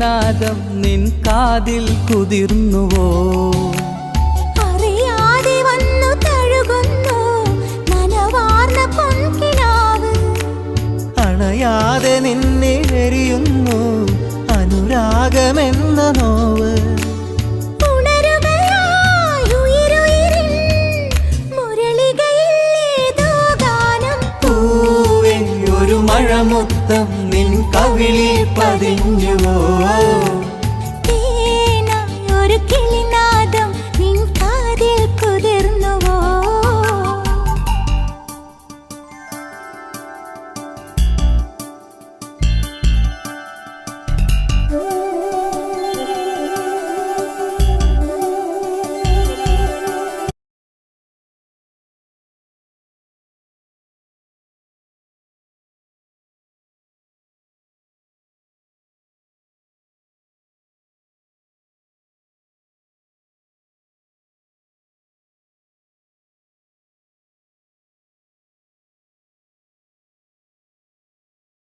നാദം നിൻ കാതിൽ കുതിർന്നുവോ? അറിയാതെ വന്നു തഴുകുന്നു നനവാർന്ന പൊൻകിനാവ്. അണയാതെ നിന്നെ എരിയുന്നു അനുരാഗമെന്ന നോവ്. മഴമുത്തം നിൻ കവിളിൽ പതിഞ്ഞുവോ?